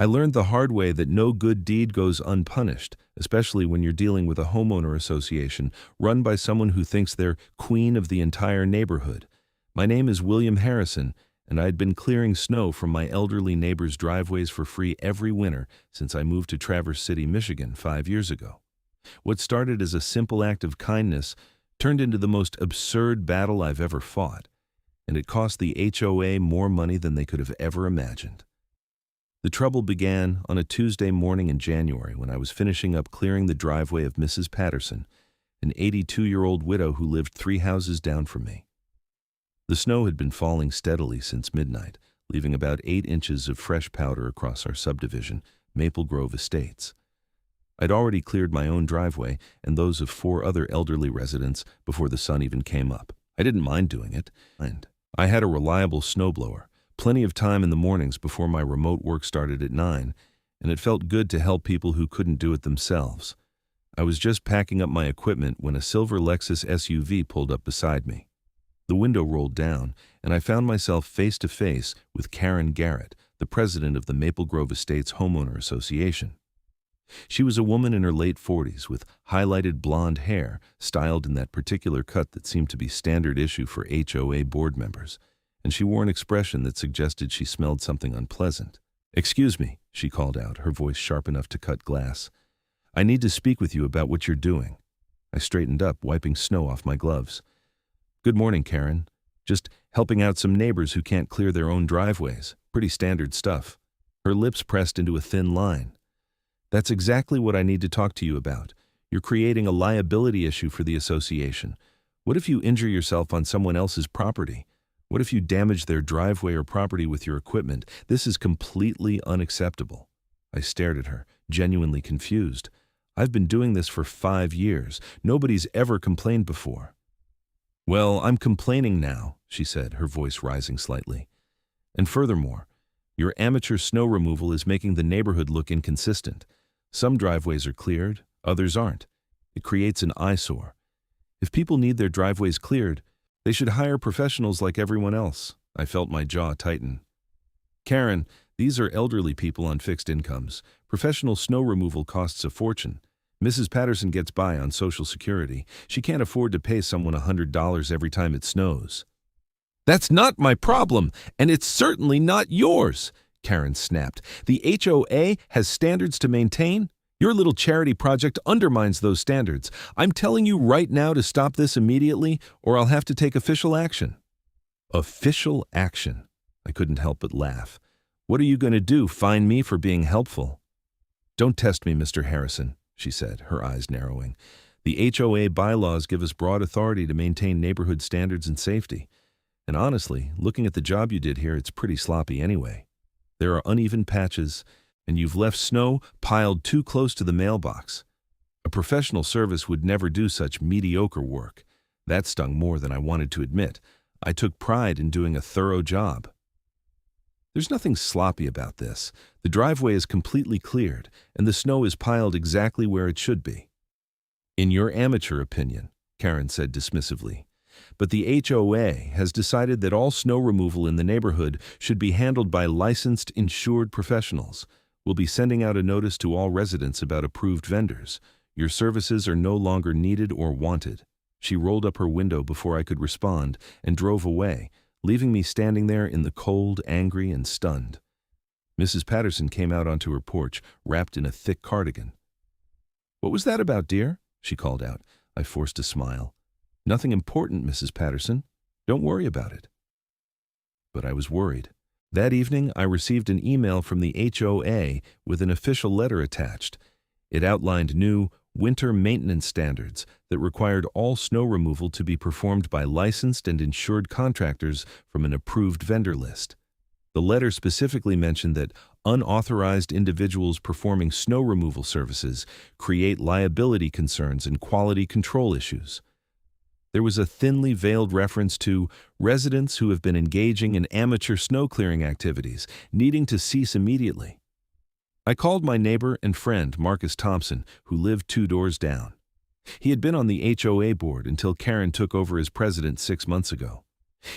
I learned the hard way that no good deed goes unpunished, especially when you're dealing with a homeowner association run by someone who thinks they're queen of the entire neighborhood. My name is William Harrison, and I'd been clearing snow from my elderly neighbors' driveways for free every winter since I moved to Traverse City, Michigan 5 years ago. What started as a simple act of kindness turned into the most absurd battle I've ever fought, and it cost the HOA more money than they could have ever imagined. The trouble began on a Tuesday morning in January when I was finishing up clearing the driveway of Mrs. Patterson, an 82-year-old widow who lived 3 houses down from me. The snow had been falling steadily since midnight, leaving about 8 inches of fresh powder across our subdivision, Maple Grove Estates. I'd already cleared my own driveway and those of 4 other elderly residents before the sun even came up. I didn't mind doing it, and I had a reliable snowblower, plenty of time in the mornings before my remote work started at 9, and it felt good to help people who couldn't do it themselves. I was just packing up my equipment when a silver Lexus SUV pulled up beside me. The window rolled down, and I found myself face to face with Karen Garrett, the president of the Maple Grove Estates Homeowner Association. She was a woman in her late 40s with highlighted blonde hair, styled in that particular cut that seemed to be standard issue for HOA board members, and she wore an expression that suggested she smelled something unpleasant. "Excuse me," she called out, her voice sharp enough to cut glass. "I need to speak with you about what you're doing." I straightened up, wiping snow off my gloves. "Good morning, Karen. Just helping out some neighbors who can't clear their own driveways. Pretty standard stuff." Her lips pressed into a thin line. "That's exactly what I need to talk to you about. You're creating a liability issue for the association. What if you injure yourself on someone else's property? What if you damage their driveway or property with your equipment? This is completely unacceptable." I stared at her, genuinely confused. I've been doing this for 5 years. Nobody's ever complained before. "Well, I'm complaining now," she said, her voice rising slightly. "And furthermore, your amateur snow removal is making the neighborhood look inconsistent. Some driveways are cleared, others aren't. It creates an eyesore. If people need their driveways cleared, they should hire professionals like everyone else." I felt my jaw tighten. "Karen, these are elderly people on fixed incomes. Professional snow removal costs a fortune. Mrs. Patterson gets by on Social Security. She can't afford to pay someone $100 every time it snows." "That's not my problem, and it's certainly not yours," Karen snapped. "The HOA has standards to maintain. Your little charity project undermines those standards. I'm telling you right now to stop this immediately, or I'll have to take official action." Official action? I couldn't help but laugh. "What are you going to do, fine me for being helpful?" "Don't test me, Mr. Harrison," she said, her eyes narrowing. "The HOA bylaws give us broad authority to maintain neighborhood standards and safety. And honestly, looking at the job you did here, it's pretty sloppy anyway. There are uneven patches, and you've left snow piled too close to the mailbox. A professional service would never do such mediocre work." That stung more than I wanted to admit. I took pride in doing a thorough job. "There's nothing sloppy about this. The driveway is completely cleared, and the snow is piled exactly where it should be." "In your amateur opinion," Karen said dismissively. "But the HOA has decided that all snow removal in the neighborhood should be handled by licensed, insured professionals. We'll be sending out a notice to all residents about approved vendors. Your services are no longer needed or wanted." She rolled up her window before I could respond and drove away, leaving me standing there in the cold, angry, and stunned. Mrs. Patterson came out onto her porch, wrapped in a thick cardigan. "What was that about, dear?" she called out. I forced a smile. "Nothing important, Mrs. Patterson. Don't worry about it." But I was worried. That evening, I received an email from the HOA with an official letter attached. It outlined new winter maintenance standards that required all snow removal to be performed by licensed and insured contractors from an approved vendor list. The letter specifically mentioned that unauthorized individuals performing snow removal services create liability concerns and quality control issues. There was a thinly veiled reference to residents who have been engaging in amateur snow clearing activities, needing to cease immediately. I called my neighbor and friend, Marcus Thompson, who lived 2 doors down. He had been on the HOA board until Karen took over as president 6 months ago.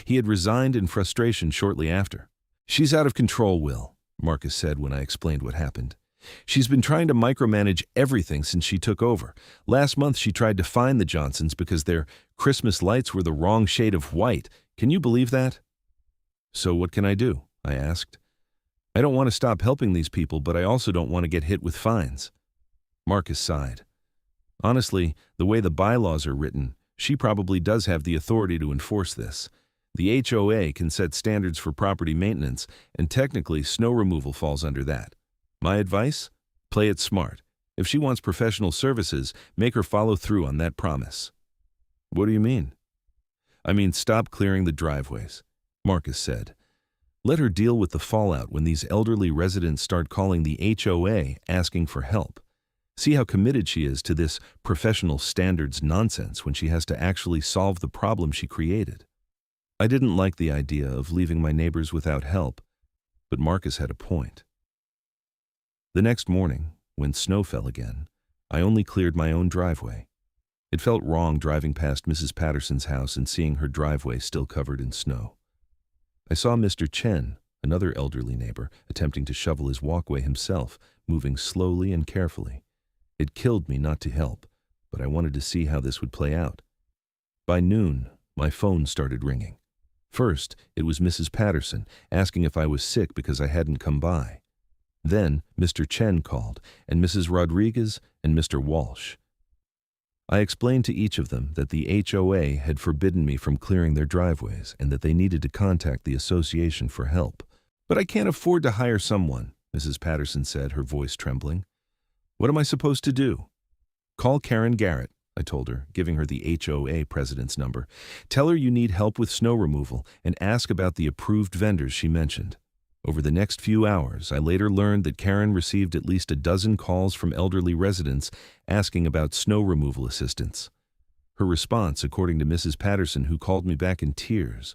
He had resigned in frustration shortly after. "She's out of control, Will. Marcus said when I explained what happened. She's been trying to micromanage everything since she took over. Last month she tried to fine the Johnsons because their Christmas lights were the wrong shade of white. Can you believe that? So what can I do? I asked. I don't want to stop helping these people, but I also don't want to get hit with fines. Marcus sighed. Honestly, the way the bylaws are written, she probably does have the authority to enforce this. The HOA can set standards for property maintenance, and technically snow removal falls under that. My advice? Play it smart. If she wants professional services, make her follow through on that promise. What do you mean? I mean, stop clearing the driveways, Marcus said. Let her deal with the fallout when these elderly residents start calling the HOA asking for help. See how committed she is to this professional standards nonsense when she has to actually solve the problem she created. I didn't like the idea of leaving my neighbors without help, but Marcus had a point. The next morning, when snow fell again, I only cleared my own driveway. It felt wrong driving past Mrs. Patterson's house and seeing her driveway still covered in snow. I saw Mr. Chen, another elderly neighbor, attempting to shovel his walkway himself, moving slowly and carefully. It killed me not to help, but I wanted to see how this would play out. By noon, my phone started ringing. First, it was Mrs. Patterson, asking if I was sick because I hadn't come by. Then, Mr. Chen called, and Mrs. Rodriguez and Mr. Walsh. I explained to each of them that the HOA had forbidden me from clearing their driveways and that they needed to contact the association for help. But I can't afford to hire someone, Mrs. Patterson said, her voice trembling. What am I supposed to do? Call Karen Garrett, I told her, giving her the HOA president's number. Tell her you need help with snow removal and ask about the approved vendors she mentioned. Over the next few hours, I later learned that Karen received at least a dozen calls from elderly residents asking about snow removal assistance. Her response, according to Mrs. Patterson, who called me back in tears,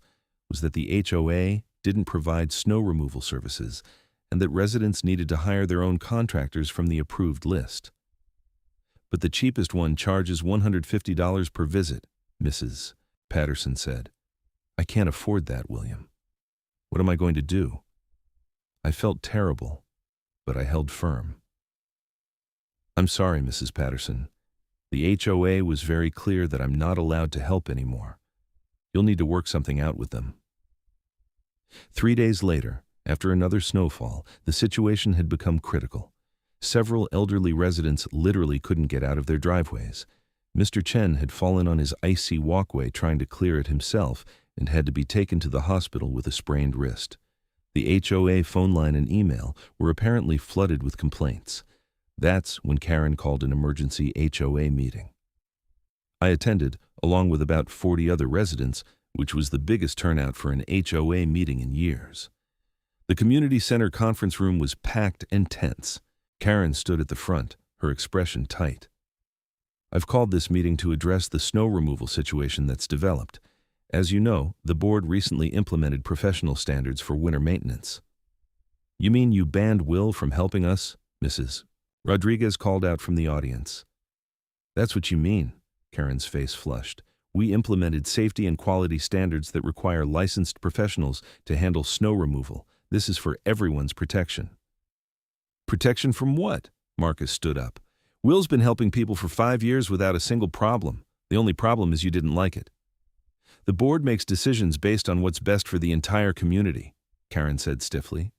was that the HOA didn't provide snow removal services and that residents needed to hire their own contractors from the approved list. But the cheapest one charges $150 per visit, Mrs. Patterson said. I can't afford that, William. What am I going to do? I felt terrible, but I held firm. I'm sorry, Mrs. Patterson. The HOA was very clear that I'm not allowed to help anymore. You'll need to work something out with them. 3 days later, after another snowfall, the situation had become critical. Several elderly residents literally couldn't get out of their driveways. Mr. Chen had fallen on his icy walkway trying to clear it himself and had to be taken to the hospital with a sprained wrist. The HOA phone line and email were apparently flooded with complaints. That's when Karen called an emergency HOA meeting. I attended, along with about 40 other residents, which was the biggest turnout for an HOA meeting in years. The community center conference room was packed and tense. Karen stood at the front, her expression tight. I've called this meeting to address the snow removal situation that's developed. As you know, the board recently implemented professional standards for winter maintenance. You mean you banned Will from helping us? Mrs. Rodriguez called out from the audience. That's what you mean, Karen's face flushed. We implemented safety and quality standards that require licensed professionals to handle snow removal. This is for everyone's protection. Protection from what? Marcus stood up. Will's been helping people for 5 years without a single problem. The only problem is you didn't like it. The board makes decisions based on what's best for the entire community, Karen said stiffly.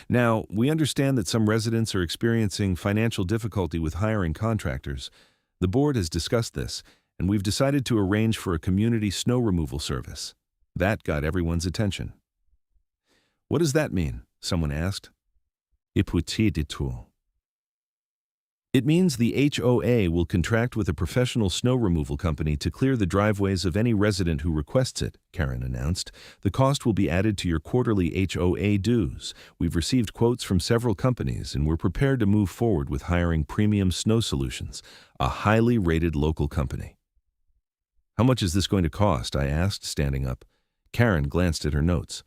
Now, we understand that some residents are experiencing financial difficulty with hiring contractors. The board has discussed this, and we've decided to arrange for a community snow removal service. That got everyone's attention. What does that mean? Someone asked. It means the HOA will contract with a professional snow removal company to clear the driveways of any resident who requests it, Karen announced. The cost will be added to your quarterly HOA dues. We've received quotes from several companies, and we're prepared to move forward with hiring Premium Snow Solutions, a highly rated local company. How much is this going to cost? I asked, standing up. Karen glanced at her notes.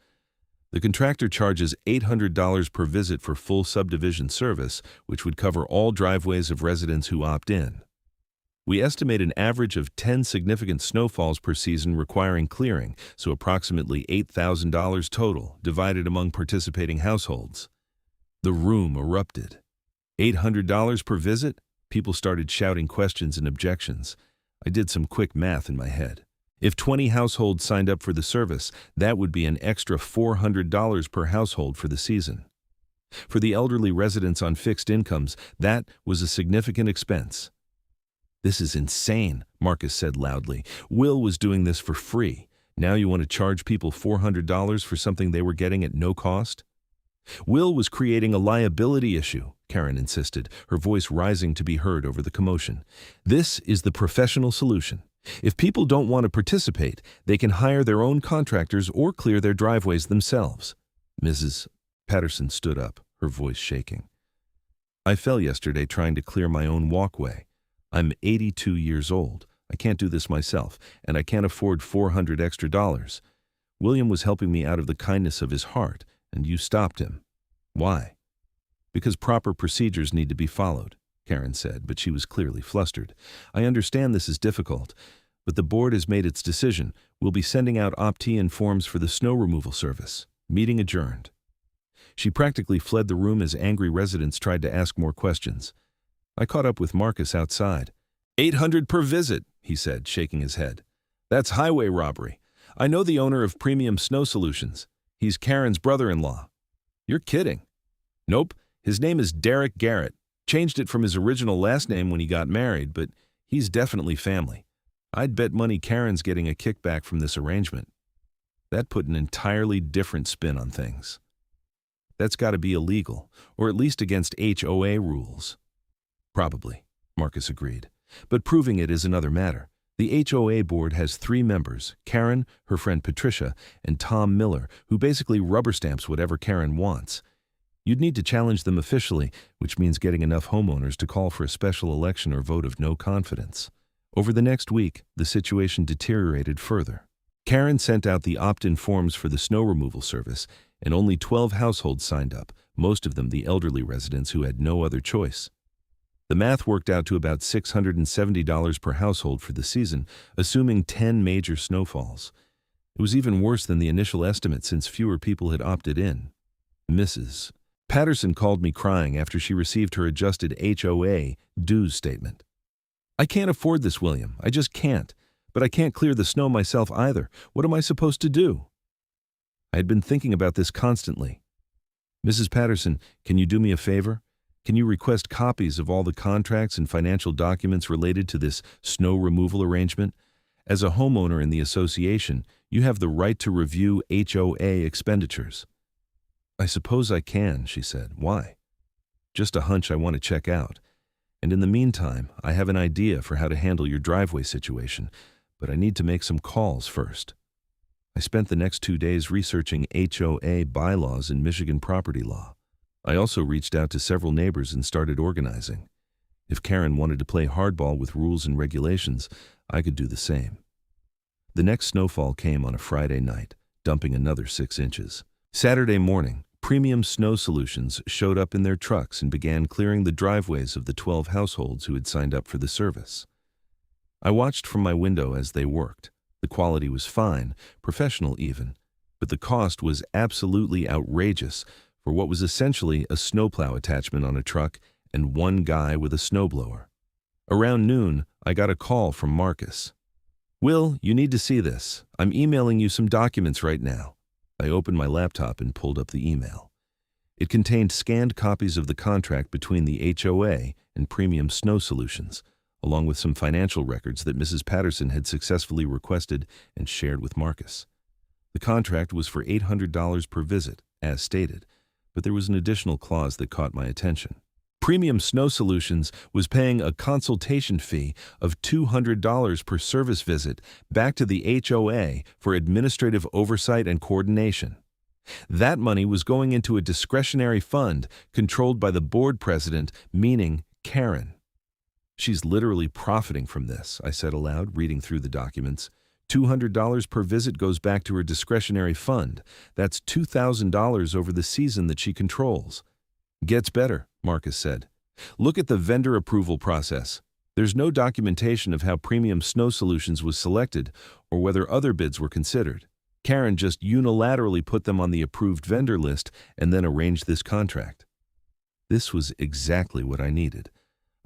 The contractor charges $800 per visit for full subdivision service, which would cover all driveways of residents who opt in. We estimate an average of 10 significant snowfalls per season requiring clearing, so approximately $8,000 total, divided among participating households. The room erupted. $800 per visit? People started shouting questions and objections. I did some quick math in my head. If 20 households signed up for the service, that would be an extra $400 per household for the season. For the elderly residents on fixed incomes, that was a significant expense. "This is insane," Marcus said loudly. "Will was doing this for free. Now you want to charge people $400 for something they were getting at no cost?" "Will was creating a liability issue," Karen insisted, her voice rising to be heard over the commotion. "This is the professional solution. If people don't want to participate, they can hire their own contractors or clear their driveways themselves." Mrs. Patterson stood up, her voice shaking. "I fell yesterday trying to clear my own walkway. I'm 82 years old. I can't do this myself, and I can't afford $400 extra. William was helping me out of the kindness of his heart, and you stopped him. Why?" "Because proper procedures need to be followed," Karen said, but she was clearly flustered. "I understand this is difficult, but the board has made its decision. We'll be sending out opt-in forms for the snow removal service. Meeting adjourned." She practically fled the room as angry residents tried to ask more questions. I caught up with Marcus outside. $800 per visit, he said, shaking his head. "That's highway robbery. I know the owner of Premium Snow Solutions. He's Karen's brother-in-law." "You're kidding." "Nope. His name is Derek Garrett. Changed it from his original last name when he got married, but he's definitely family. I'd bet money Karen's getting a kickback from this arrangement." That put an entirely different spin on things. "That's got to be illegal, or at least against HOA rules." "Probably," Marcus agreed. "But proving it is another matter. The HOA board has 3 members, Karen, her friend Patricia, and Tom Miller, who basically rubber stamps whatever Karen wants. You'd need to challenge them officially, which means getting enough homeowners to call for a special election or vote of no confidence." Over the next week, the situation deteriorated further. Karen sent out the opt-in forms for the snow removal service, and only 12 households signed up, most of them the elderly residents who had no other choice. The math worked out to about $670 per household for the season, assuming 10 major snowfalls. It was even worse than the initial estimate since fewer people had opted in. Mrs. Patterson called me crying after she received her adjusted HOA dues statement. "I can't afford this, William. I just can't. But I can't clear the snow myself either. What am I supposed to do?" I had been thinking about this constantly. "Mrs. Patterson, can you do me a favor? Can you request copies of all the contracts and financial documents related to this snow removal arrangement? As a homeowner in the association, you have the right to review HOA expenditures." "I suppose I can," she said. "Why?" "Just a hunch I want to check out. And in the meantime, I have an idea for how to handle your driveway situation, but I need to make some calls first." I spent the next 2 days researching HOA bylaws in Michigan property law. I also reached out to several neighbors and started organizing. If Karen wanted to play hardball with rules and regulations, I could do the same. The next snowfall came on a Friday night, dumping another 6 inches. Saturday morning, Premium Snow Solutions showed up in their trucks and began clearing the driveways of the 12 households who had signed up for the service. I watched from my window as they worked. The quality was fine, professional even, but the cost was absolutely outrageous for what was essentially a snowplow attachment on a truck and one guy with a snowblower. Around noon, I got a call from Marcus. "Will, you need to see this. I'm emailing you some documents right now." I opened my laptop and pulled up the email. It contained scanned copies of the contract between the HOA and Premium Snow Solutions, along with some financial records that Mrs. Patterson had successfully requested and shared with Marcus. The contract was for $800 per visit, as stated, but there was an additional clause that caught my attention. Premium Snow Solutions was paying a consultation fee of $200 per service visit back to the HOA for administrative oversight and coordination. That money was going into a discretionary fund controlled by the board president, meaning Karen. "She's literally profiting from this," I said aloud, reading through the documents. $200 per visit goes back to her discretionary fund. That's $2,000 over the season that she controls. "Gets better," Marcus said. "Look at the vendor approval process. There's no documentation of how Premium Snow Solutions was selected or whether other bids were considered. Karen just unilaterally put them on the approved vendor list and then arranged this contract." This was exactly what I needed.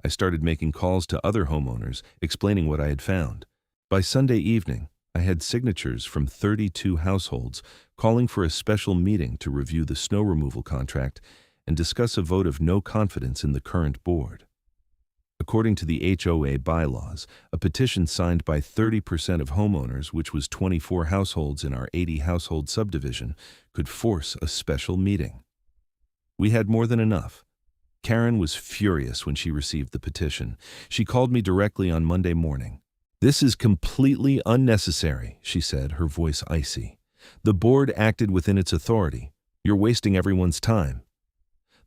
I started making calls to other homeowners, explaining what I had found. By Sunday evening, I had signatures from 32 households calling for a special meeting to review the snow removal contract and discuss a vote of no confidence in the current board. According to the HOA bylaws, a petition signed by 30% of homeowners, which was 24 households in our 80-household subdivision, could force a special meeting. We had more than enough. Karen was furious when she received the petition. She called me directly on Monday morning. "This is completely unnecessary," she said, her voice icy. "The board acted within its authority. You're wasting everyone's time."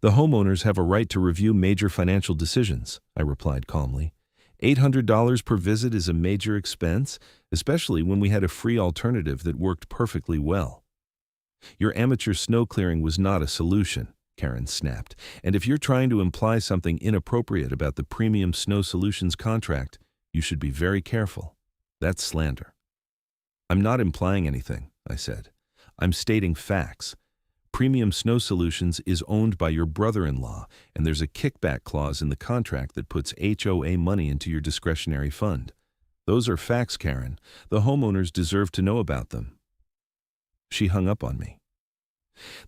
"The homeowners have a right to review major financial decisions," I replied calmly. $800 per visit is a major expense, especially when we had a free alternative that worked perfectly well. "Your amateur snow clearing was not a solution," Karen snapped, "and if you're trying to imply something inappropriate about the Premium Snow Solutions contract, you should be very careful. That's slander." "I'm not implying anything," I said. "I'm stating facts. Premium Snow Solutions is owned by your brother-in-law, and there's a kickback clause in the contract that puts HOA money into your discretionary fund. Those are facts, Karen. The homeowners deserve to know about them." She hung up on me.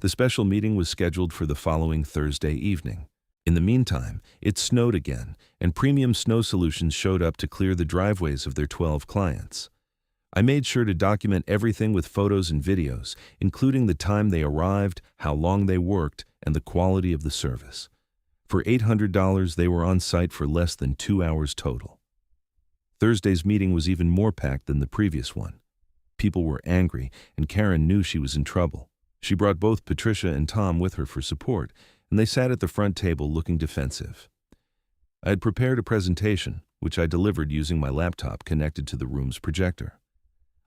The special meeting was scheduled for the following Thursday evening. In the meantime, it snowed again, and Premium Snow Solutions showed up to clear the driveways of their 12 clients. I made sure to document everything with photos and videos, including the time they arrived, how long they worked, and the quality of the service. For $800, they were on site for less than 2 hours total. Thursday's meeting was even more packed than the previous one. People were angry, and Karen knew she was in trouble. She brought both Patricia and Tom with her for support, and they sat at the front table looking defensive. I had prepared a presentation, which I delivered using my laptop connected to the room's projector.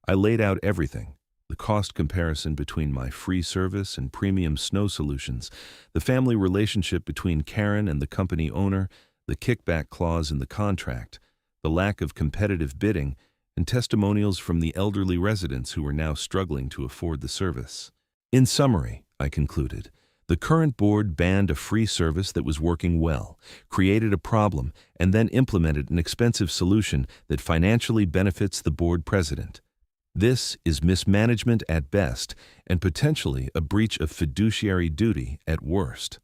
I laid out everything: the cost comparison between my free service and Premium Snow Solutions, the family relationship between Karen and the company owner, the kickback clause in the contract, the lack of competitive bidding, and testimonials from the elderly residents who were now struggling to afford the service. In summary, I concluded, the current board banned a free service that was working well, created a problem, and then implemented an expensive solution that financially benefits the board president. This is mismanagement at best and potentially a breach of fiduciary duty at worst.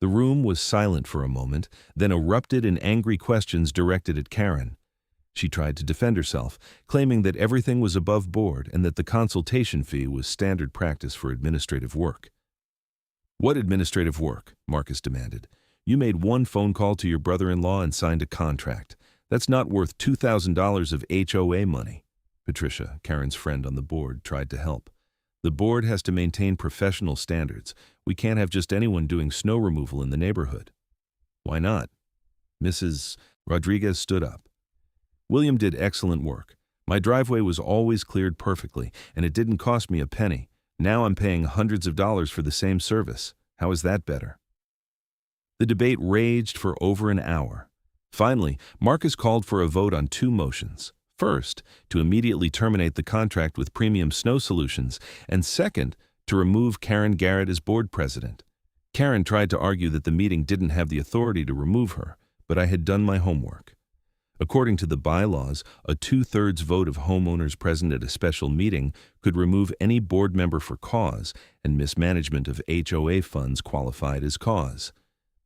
The room was silent for a moment, then erupted in angry questions directed at Karen. She tried to defend herself, claiming that everything was above board and that the consultation fee was standard practice for administrative work. "What administrative work?" Marcus demanded. "You made one phone call to your brother-in-law and signed a contract. That's not worth $2,000 of HOA money." Patricia, Karen's friend on the board, tried to help. "The board has to maintain professional standards. We can't have just anyone doing snow removal in the neighborhood." "Why not?" Mrs. Rodriguez stood up. "William did excellent work. My driveway was always cleared perfectly, and it didn't cost me a penny. Now I'm paying hundreds of dollars for the same service. How is that better?" The debate raged for over an hour. Finally, Marcus called for a vote on two motions. First, to immediately terminate the contract with Premium Snow Solutions, and second, to remove Karen Garrett as board president. Karen tried to argue that the meeting didn't have the authority to remove her, but I had done my homework. According to the bylaws, a 2/3 vote of homeowners present at a special meeting could remove any board member for cause, and mismanagement of HOA funds qualified as cause.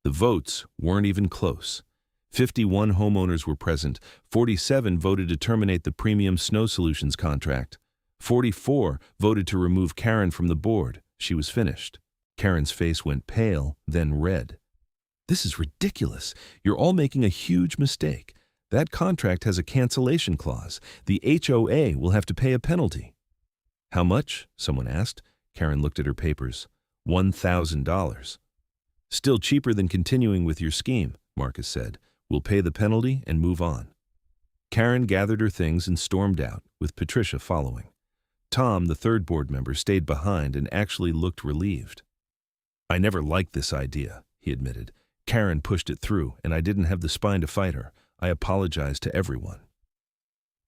The votes weren't even close. 51 homeowners were present. 47 voted to terminate the Premium Snow Solutions contract. 44 voted to remove Karen from the board. She was finished. Karen's face went pale, then red. "This is ridiculous. You're all making a huge mistake. That contract has a cancellation clause. The HOA will have to pay a penalty." "How much?" someone asked. Karen looked at her papers. $1,000. "Still cheaper than continuing with your scheme," Marcus said. "We'll pay the penalty and move on." Karen gathered her things and stormed out, with Patricia following. Tom, the third board member, stayed behind and actually looked relieved. "I never liked this idea," he admitted. "Karen pushed it through, and I didn't have the spine to fight her. I apologized to everyone."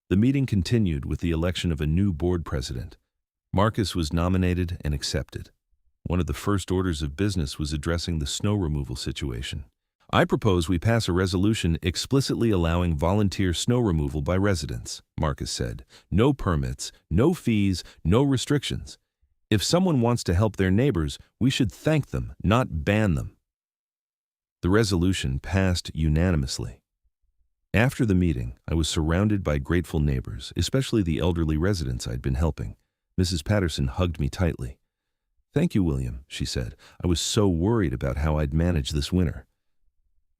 The meeting continued with the election of a new board president. Marcus was nominated and accepted. One of the first orders of business was addressing the snow removal situation. I propose we pass a resolution explicitly allowing volunteer snow removal by residents, Marcus said. No permits, no fees, no restrictions. If someone wants to help their neighbors, we should thank them, not ban them. The resolution passed unanimously. After the meeting, I was surrounded by grateful neighbors, especially the elderly residents I'd been helping. Mrs. Patterson hugged me tightly. "Thank you, William," she said. "I was so worried about how I'd manage this winter."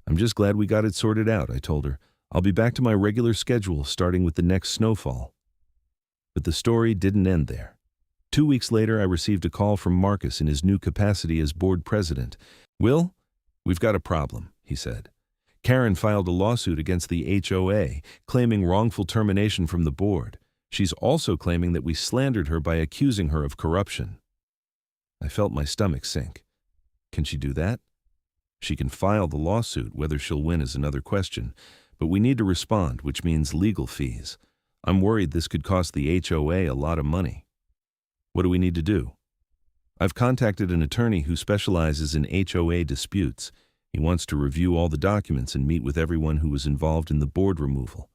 "I'm just glad we got it sorted out," I told her. "I'll be back to my regular schedule starting with the next snowfall." But the story didn't end there. 2 weeks later, I received a call from Marcus in his new capacity as board president. "Will, we've got a problem," he said. "Karen filed a lawsuit against the HOA, claiming wrongful termination from the board. She's also claiming that we slandered her by accusing her of corruption." I felt my stomach sink. Can she do that? She can file the lawsuit. Whether she'll win is another question. But we need to respond, which means legal fees. I'm worried this could cost the HOA a lot of money. What do we need to do? I've contacted an attorney who specializes in HOA disputes. He wants to review all the documents and meet with everyone who was involved in the board removal.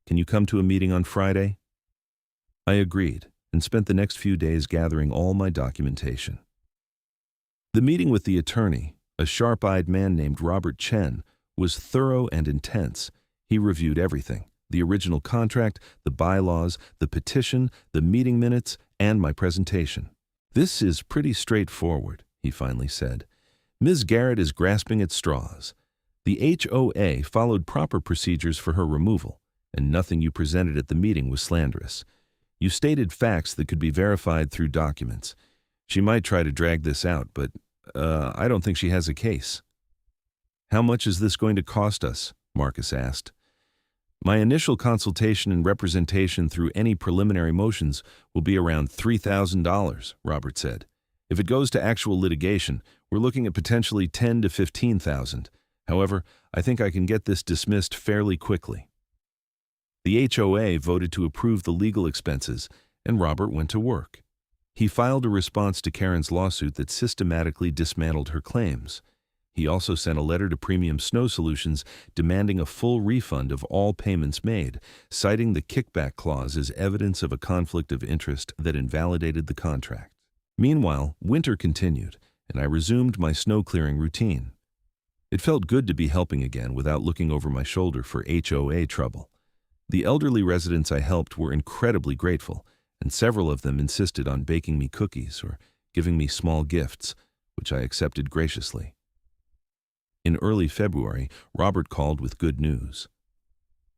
Can you come to a meeting on Friday? I agreed and spent the next few days gathering all my documentation. The meeting with the attorney, a sharp-eyed man named Robert Chen, was thorough and intense. He reviewed everything: the original contract, the bylaws, the petition, the meeting minutes, and my presentation. "This is pretty straightforward," he finally said. "Ms. Garrett is grasping at straws. The HOA followed proper procedures for her removal, and nothing you presented at the meeting was slanderous. You stated facts that could be verified through documents. She might try to drag this out, but I don't think she has a case." "How much is this going to cost us?" Marcus asked. "My initial consultation and representation through any preliminary motions will be around $3,000, Robert said. "If it goes to actual litigation, we're looking at potentially $10,000 to $15,000. However, I think I can get this dismissed fairly quickly." The HOA voted to approve the legal expenses, and Robert went to work. He filed a response to Karen's lawsuit that systematically dismantled her claims. He also sent a letter to Premium Snow Solutions demanding a full refund of all payments made, citing the kickback clause as evidence of a conflict of interest that invalidated the contract. Meanwhile, winter continued, and I resumed my snow clearing routine. It felt good to be helping again without looking over my shoulder for HOA trouble. The elderly residents I helped were incredibly grateful, and several of them insisted on baking me cookies or giving me small gifts, which I accepted graciously. In early February, Robert called with good news.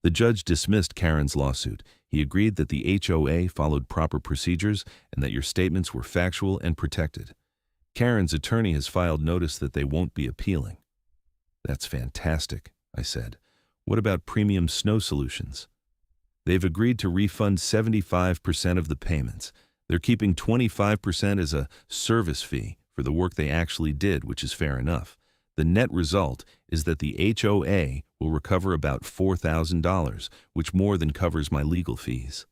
The judge dismissed Karen's lawsuit. He agreed that the HOA followed proper procedures and that your statements were factual and protected. Karen's attorney has filed notice that they won't be appealing. "That's fantastic," I said. "What about Premium Snow Solutions?" "They've agreed to refund 75% of the payments. They're keeping 25% as a service fee for the work they actually did, which is fair enough. The net result is that the HOA will recover about $4,000, which more than covers my legal fees."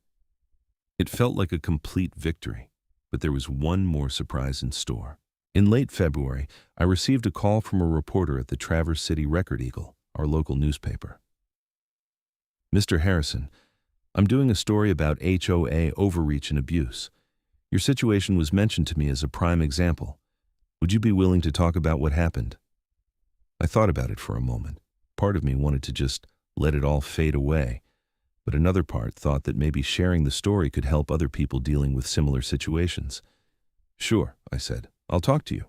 It felt like a complete victory, but there was one more surprise in store. In late February, I received a call from a reporter at the Traverse City Record-Eagle, our local newspaper. "Mr. Harrison, I'm doing a story about HOA overreach and abuse. Your situation was mentioned to me as a prime example. Would you be willing to talk about what happened?" I thought about it for a moment. Part of me wanted to just let it all fade away, but another part thought that maybe sharing the story could help other people dealing with similar situations. "Sure," I said. "I'll talk to you."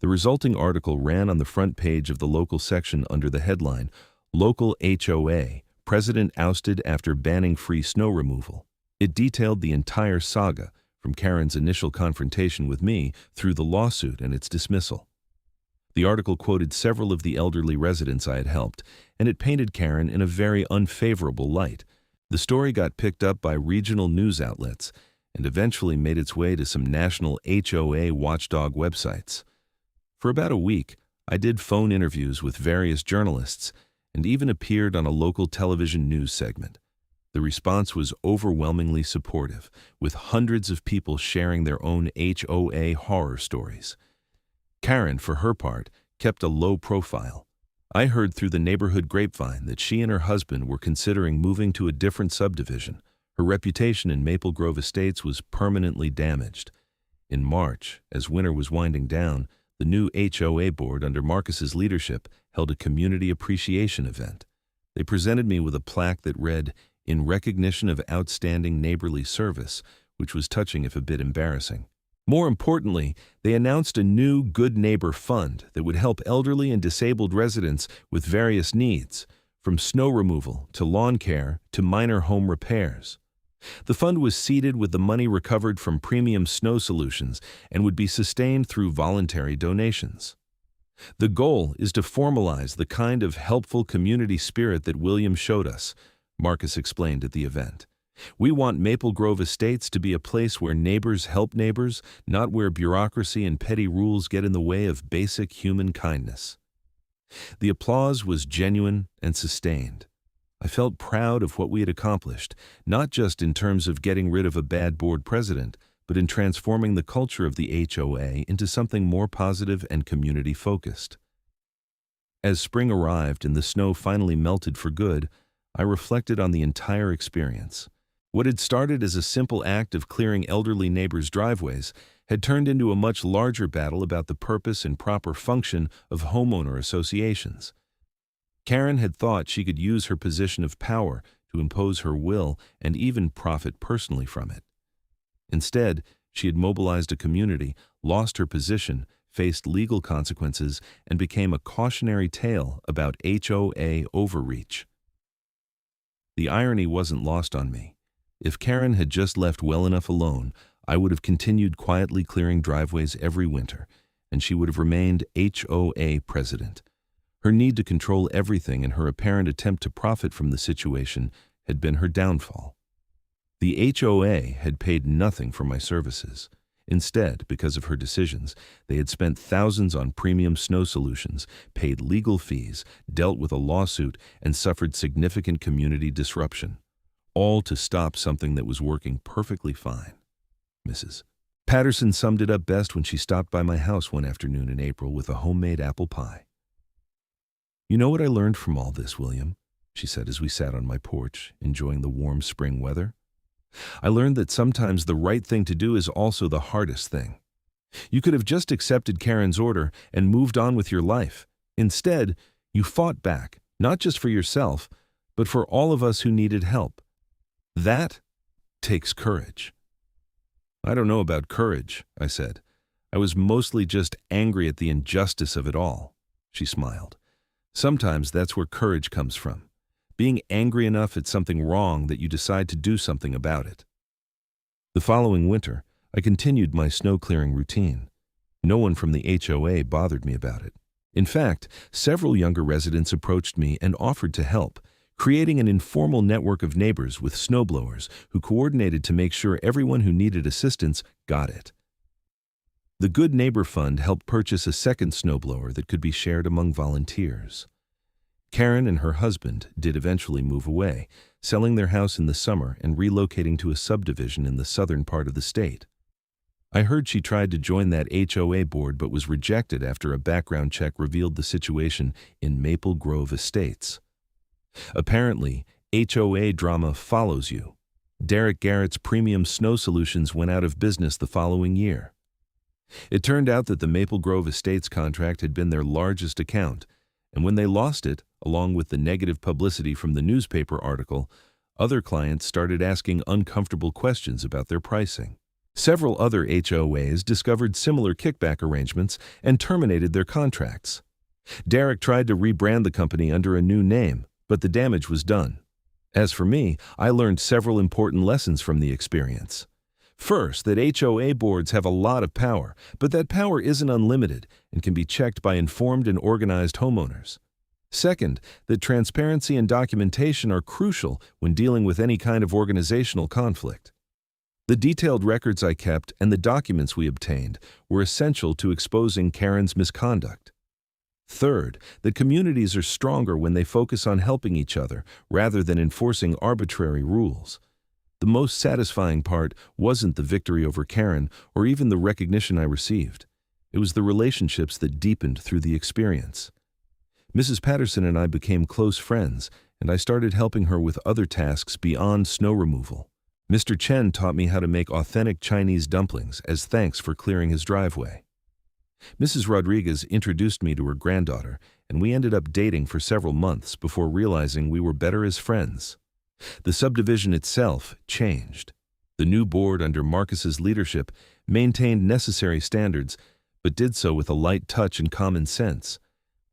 The resulting article ran on the front page of the local section under the headline, "Local HOA, President Ousted After Banning Free Snow Removal." It detailed the entire saga, from Karen's initial confrontation with me through the lawsuit and its dismissal. The article quoted several of the elderly residents I had helped, and it painted Karen in a very unfavorable light. The story got picked up by regional news outlets and eventually made its way to some national HOA watchdog websites. For about a week, I did phone interviews with various journalists and even appeared on a local television news segment. The response was overwhelmingly supportive, with hundreds of people sharing their own HOA horror stories. Karen, for her part, kept a low profile. I heard through the neighborhood grapevine that she and her husband were considering moving to a different subdivision. Her reputation in Maple Grove Estates was permanently damaged. In March, as winter was winding down, the new HOA board under Marcus's leadership held a community appreciation event. They presented me with a plaque that read, "In recognition of outstanding neighborly service," which was touching if a bit embarrassing. More importantly, they announced a new Good Neighbor Fund that would help elderly and disabled residents with various needs, from snow removal to lawn care to minor home repairs. The fund was seeded with the money recovered from premium snow solutions and would be sustained through voluntary donations. The goal is to formalize the kind of helpful community spirit that William showed us, Marcus explained at the event. We want Maple Grove Estates to be a place where neighbors help neighbors, not where bureaucracy and petty rules get in the way of basic human kindness. The applause was genuine and sustained. I felt proud of what we had accomplished, not just in terms of getting rid of a bad board president, but in transforming the culture of the HOA into something more positive and community-focused. As spring arrived and the snow finally melted for good, I reflected on the entire experience. What had started as a simple act of clearing elderly neighbors' driveways had turned into a much larger battle about the purpose and proper function of homeowner associations. Karen had thought she could use her position of power to impose her will and even profit personally from it. Instead, she had mobilized a community, lost her position, faced legal consequences, and became a cautionary tale about HOA overreach. The irony wasn't lost on me. If Karen had just left well enough alone, I would have continued quietly clearing driveways every winter, and she would have remained HOA president. Her need to control everything and her apparent attempt to profit from the situation had been her downfall. The HOA had paid nothing for my services. Instead, because of her decisions, they had spent thousands on premium snow solutions, paid legal fees, dealt with a lawsuit, and suffered significant community disruption, all to stop something that was working perfectly fine. Mrs. Patterson summed it up best when she stopped by my house one afternoon in April with a homemade apple pie. "You know what I learned from all this, William?" she said as we sat on my porch, enjoying the warm spring weather. "I learned that sometimes the right thing to do is also the hardest thing. You could have just accepted Karen's order and moved on with your life. Instead, you fought back, not just for yourself, but for all of us who needed help. That takes courage." "I don't know about courage," I said. "I was mostly just angry at the injustice of it all." She smiled. "Sometimes that's where courage comes from. Being angry enough at something wrong that you decide to do something about it." The following winter, I continued my snow clearing routine. No one from the HOA bothered me about it. In fact, several younger residents approached me and offered to help, creating an informal network of neighbors with snowblowers who coordinated to make sure everyone who needed assistance got it. The Good Neighbor Fund helped purchase a second snowblower that could be shared among volunteers. Karen and her husband did eventually move away, selling their house in the summer and relocating to a subdivision in the southern part of the state. I heard she tried to join that HOA board but was rejected after a background check revealed the situation in Maple Grove Estates. Apparently, HOA drama follows you. Derek Garrett's premium snow solutions went out of business the following year. It turned out that the Maple Grove Estates contract had been their largest account, and when they lost it, along with the negative publicity from the newspaper article, other clients started asking uncomfortable questions about their pricing. Several other HOAs discovered similar kickback arrangements and terminated their contracts. Derek tried to rebrand the company under a new name, but the damage was done. As for me, I learned several important lessons from the experience. First, that HOA boards have a lot of power, but that power isn't unlimited and can be checked by informed and organized homeowners. Second, that transparency and documentation are crucial when dealing with any kind of organizational conflict. The detailed records I kept and the documents we obtained were essential to exposing Karen's misconduct. Third, that communities are stronger when they focus on helping each other rather than enforcing arbitrary rules. The most satisfying part wasn't the victory over Karen or even the recognition I received. It was the relationships that deepened through the experience. Mrs. Patterson and I became close friends, and I started helping her with other tasks beyond snow removal. Mr. Chen taught me how to make authentic Chinese dumplings as thanks for clearing his driveway. Mrs. Rodriguez introduced me to her granddaughter, and we ended up dating for several months before realizing we were better as friends. The subdivision itself changed. The new board under Marcus's leadership maintained necessary standards, but did so with a light touch and common sense.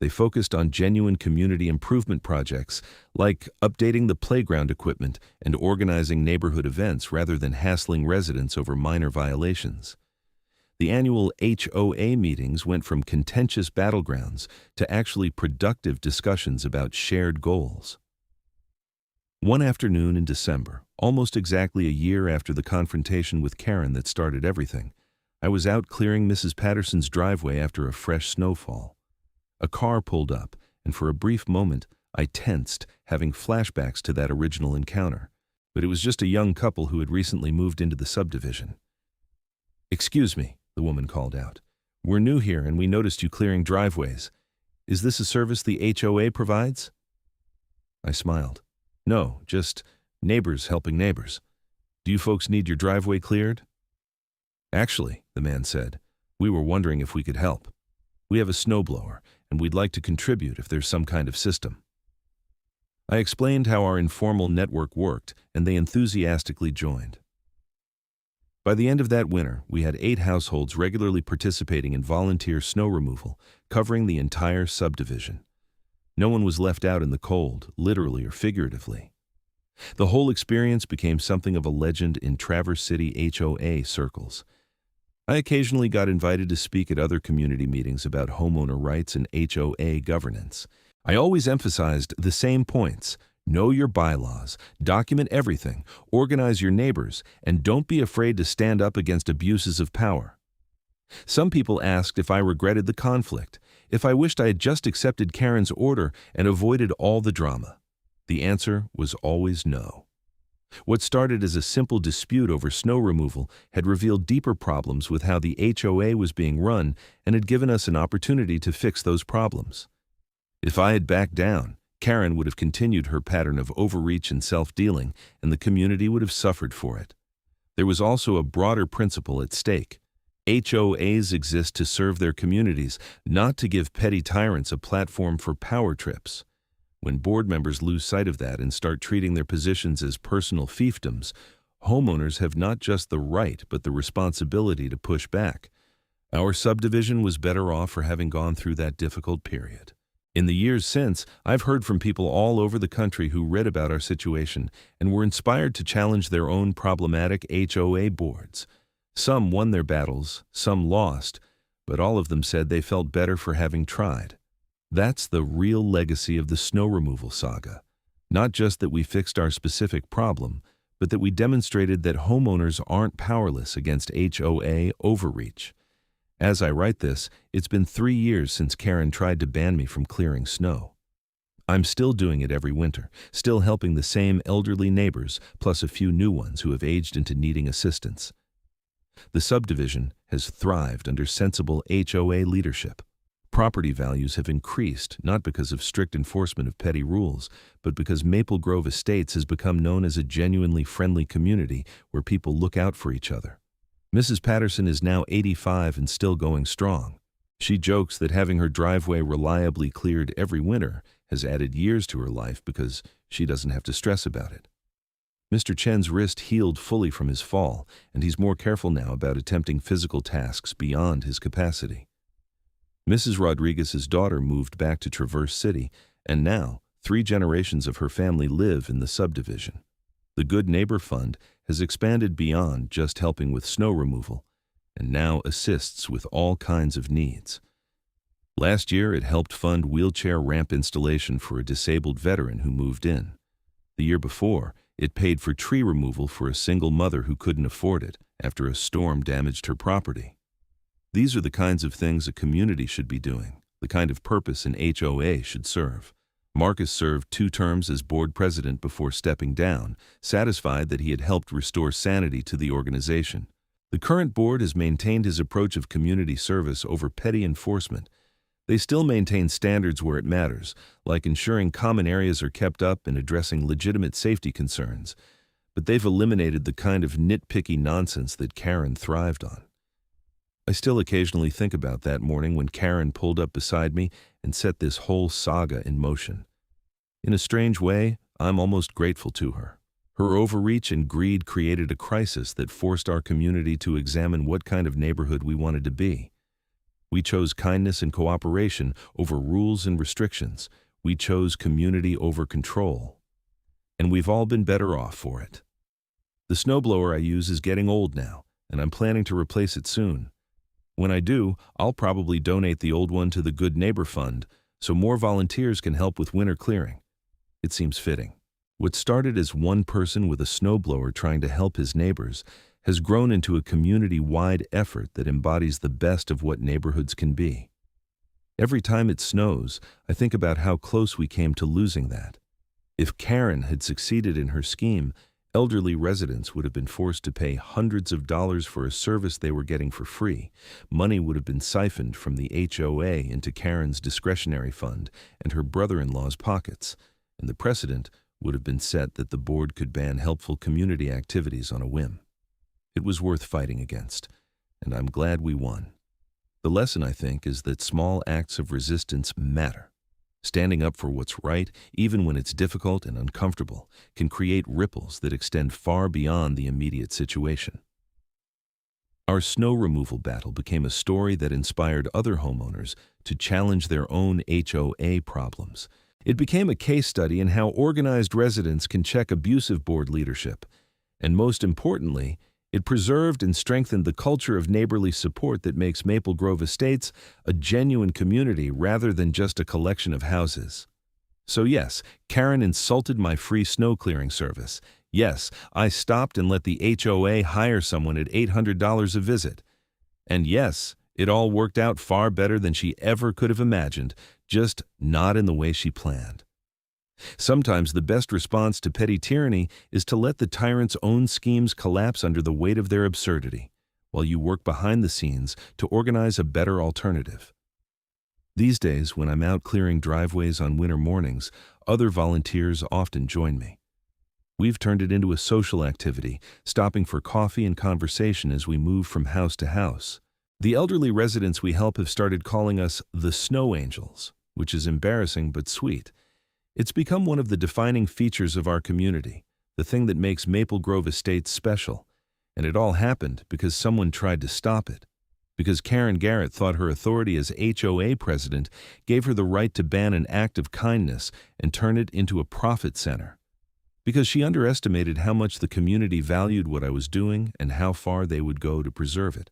They focused on genuine community improvement projects, like updating the playground equipment and organizing neighborhood events rather than hassling residents over minor violations. The annual HOA meetings went from contentious battlegrounds to actually productive discussions about shared goals. One afternoon in December, almost exactly a year after the confrontation with Karen that started everything, I was out clearing Mrs. Patterson's driveway after a fresh snowfall. A car pulled up, and for a brief moment, I tensed, having flashbacks to that original encounter. But it was just a young couple who had recently moved into the subdivision. "Excuse me," the woman called out. "We're new here and we noticed you clearing driveways. Is this a service the HOA provides?" I smiled. "No, just neighbors helping neighbors. Do you folks need your driveway cleared?" "Actually," the man said, "we were wondering if we could help. We have a snowblower, and we'd like to contribute if there's some kind of system." I explained how our informal network worked, and they enthusiastically joined. By the end of that winter, we had 8 households regularly participating in volunteer snow removal, covering the entire subdivision. No one was left out in the cold, literally or figuratively. The whole experience became something of a legend in Traverse City HOA circles. I occasionally got invited to speak at other community meetings about homeowner rights and HOA governance. I always emphasized the same points: know your bylaws, document everything, organize your neighbors, and don't be afraid to stand up against abuses of power. Some people asked if I regretted the conflict, if I wished I had just accepted Karen's order and avoided all the drama. The answer was always no. What started as a simple dispute over snow removal had revealed deeper problems with how the HOA was being run and had given us an opportunity to fix those problems. If I had backed down, Karen would have continued her pattern of overreach and self-dealing, and the community would have suffered for it. There was also a broader principle at stake. HOAs exist to serve their communities, not to give petty tyrants a platform for power trips. When board members lose sight of that and start treating their positions as personal fiefdoms, homeowners have not just the right but the responsibility to push back. Our subdivision was better off for having gone through that difficult period. In the years since, I've heard from people all over the country who read about our situation and were inspired to challenge their own problematic HOA boards. Some won their battles, some lost, but all of them said they felt better for having tried. That's the real legacy of the snow removal saga. Not just that we fixed our specific problem, but that we demonstrated that homeowners aren't powerless against HOA overreach. As I write this, it's been 3 years since Karen tried to ban me from clearing snow. I'm still doing it every winter, still helping the same elderly neighbors, plus a few new ones who have aged into needing assistance. The subdivision has thrived under sensible HOA leadership. Property values have increased, not because of strict enforcement of petty rules, but because Maple Grove Estates has become known as a genuinely friendly community where people look out for each other. Mrs. Patterson is now 85 and still going strong. She jokes that having her driveway reliably cleared every winter has added years to her life because she doesn't have to stress about it. Mr. Chen's wrist healed fully from his fall, and he's more careful now about attempting physical tasks beyond his capacity. Mrs. Rodriguez's daughter moved back to Traverse City, and now 3 generations of her family live in the subdivision. The Good Neighbor Fund has expanded beyond just helping with snow removal, and now assists with all kinds of needs. Last year, it helped fund wheelchair ramp installation for a disabled veteran who moved in. The year before, it paid for tree removal for a single mother who couldn't afford it after a storm damaged her property. These are the kinds of things a community should be doing. the kind of purpose an HOA should serve. Marcus served 2 terms as board president before stepping down, satisfied that he had helped restore sanity to the organization. The current board has maintained his approach of community service over petty enforcement. They still maintain standards where it matters, like ensuring common areas are kept up and addressing legitimate safety concerns. But they've eliminated the kind of nitpicky nonsense that Karen thrived on. I still occasionally think about that morning when Karen pulled up beside me and set this whole saga in motion. In a strange way, I'm almost grateful to her. Her overreach and greed created a crisis that forced our community to examine what kind of neighborhood we wanted to be. We chose kindness and cooperation over rules and restrictions. We chose community over control. And we've all been better off for it. The snowblower I use is getting old now, and I'm planning to replace it soon. When I do, I'll probably donate the old one to the Good Neighbor Fund so more volunteers can help with winter clearing. It seems fitting. What started as one person with a snowblower trying to help his neighbors has grown into a community-wide effort that embodies the best of what neighborhoods can be. Every time it snows, I think about how close we came to losing that. If Karen had succeeded in her scheme, elderly residents would have been forced to pay hundreds of dollars for a service they were getting for free. Money would have been siphoned from the HOA into Karen's discretionary fund and her brother-in-law's pockets, and the precedent would have been set that the board could ban helpful community activities on a whim. It was worth fighting against, and I'm glad we won. The lesson, I think, is that small acts of resistance matter. Standing up for what's right, even when it's difficult and uncomfortable, can create ripples that extend far beyond the immediate situation. Our snow removal battle became a story that inspired other homeowners to challenge their own HOA problems. It became a case study in how organized residents can check abusive board leadership. And most importantly, it preserved and strengthened the culture of neighborly support that makes Maple Grove Estates a genuine community rather than just a collection of houses. So yes, Karen insulted my free snow clearing service. Yes, I stopped and let the HOA hire someone at $800 a visit. And yes, it all worked out far better than she ever could have imagined, just not in the way she planned. Sometimes the best response to petty tyranny is to let the tyrant's own schemes collapse under the weight of their absurdity, while you work behind the scenes to organize a better alternative. These days, when I'm out clearing driveways on winter mornings, other volunteers often join me. We've turned it into a social activity, stopping for coffee and conversation as we move from house to house. The elderly residents we help have started calling us the Snow Angels, which is embarrassing but sweet. It's become one of the defining features of our community, the thing that makes Maple Grove Estates special. And it all happened because someone tried to stop it. Because Karen Garrett thought her authority as HOA president gave her the right to ban an act of kindness and turn it into a profit center. Because she underestimated how much the community valued what I was doing and how far they would go to preserve it.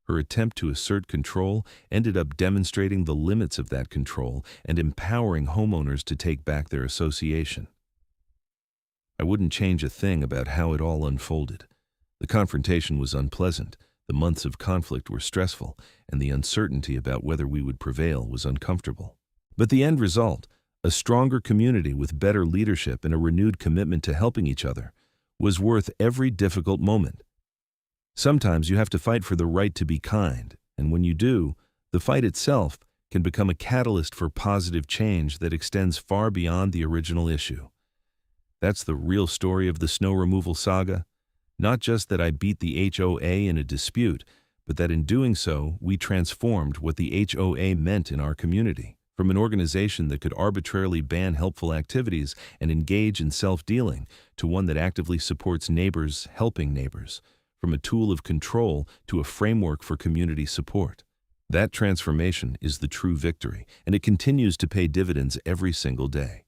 Her attempt to assert control ended up demonstrating the limits of that control and empowering homeowners to take back their association. I wouldn't change a thing about how it all unfolded. The confrontation was unpleasant, the months of conflict were stressful, and the uncertainty about whether we would prevail was uncomfortable. But the end result, a stronger community with better leadership and a renewed commitment to helping each other, was worth every difficult moment. Sometimes you have to fight for the right to be kind, and when you do, the fight itself can become a catalyst for positive change that extends far beyond the original issue. That's the real story of the snow removal saga. Not just that I beat the HOA in a dispute, but that in doing so, we transformed what the HOA meant in our community, from an organization that could arbitrarily ban helpful activities and engage in self-dealing to one that actively supports neighbors helping neighbors. From a tool of control to a framework for community support. That transformation is the true victory, and it continues to pay dividends every single day.